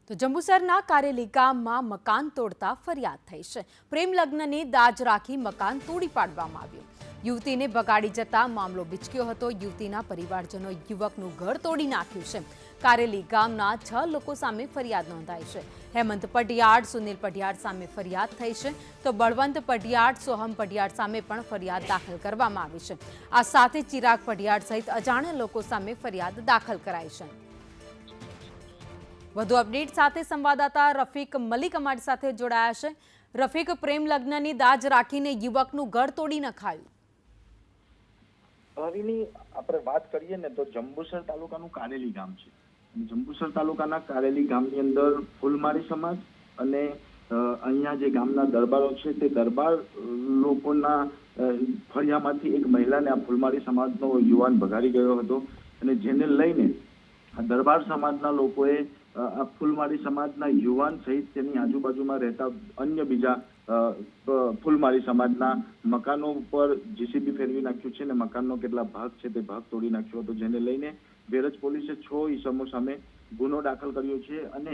તો જંબુસરના કારેલી ગામમાં મકાન તોડતા ફરિયાદ થઈ છે। પ્રેમ લગ્નની દાજ રાખી મકાન તોડી પાડવામાં આવ્યું। યુવતીને બગાડી જતા મામલો બિચક્યો હતો। યુવતીના પરિવારજનો યુવકનું ઘર તોડી નાખ્યું છે। કારેલી ગામના 6 લોકો સામે ફરિયાદ નોંધાઈ છે। હેમંત પટિયાડ, સુનિલ પટિયાડ સામે ફરિયાદ થઈ છે તો બળવંત પટિયાડ, સોહમ પટિયાડ સામે પણ ફરિયાદ દાખલ કરવામાં આવી છે। આ સાથે ચિરાગ પટિયાડ સહિત અજાણ્યા લોકો સામે ફરિયાદ દાખલ કરાઈ છે। વધુ અપડેટ સાથે સંવાદદાતા રફીક મલિક અમારી સાથે જોડાયા છે। રફીક, પ્રેમ લગ્નની દાજ રાખીને યુવકનું ઘર તોડી નખાયું। હરીની આપણે વાત કરીએ ને તો જંબુસર તાલુકાનું કારેલી ગામ છે। જંબુસર તાલુકાના કારેલી ગામની અંદર ફૂલમાળી સમાજ અને અહીંયા જે ગામના દરબારો છે તે દરબાર લોકોના ફળિયામાંથી એક મહિલાને આ ફૂલમાળી સમાજનો યુવાન ભગાડી ગયો હતો અને જેને લઈને દરબાર સમાજના લોકોએ આ ફૂલમાળી સમાજના યુવાન સહિત તેની આજુબાજુમાં રહેતા અન્ય બીજા ફૂલમાળી સમાજના મકાનો ઉપર જીસીબી ફેરવી નાખ્યું છે અને મકાનનો કેટલા ભાગ છે તે ભાગ તોડી નાખ્યો હતો, જેને લઈને વેરજ પોલીસે 6 ઈસમો સામે ગુનો દાખલ કર્યો છે અને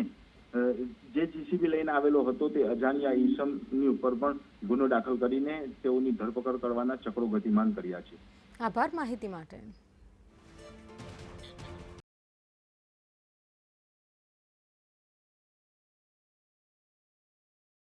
જે જીસીબી લઈને આવેલો હતો તે અજાણ્યા ઈસમની ઉપર પણ ગુનો દાખલ કરીને તેઓની ધરપકડ કરવાના ચક્રો ગતિમાન કર્યા છે। આભાર માહિતી માટે।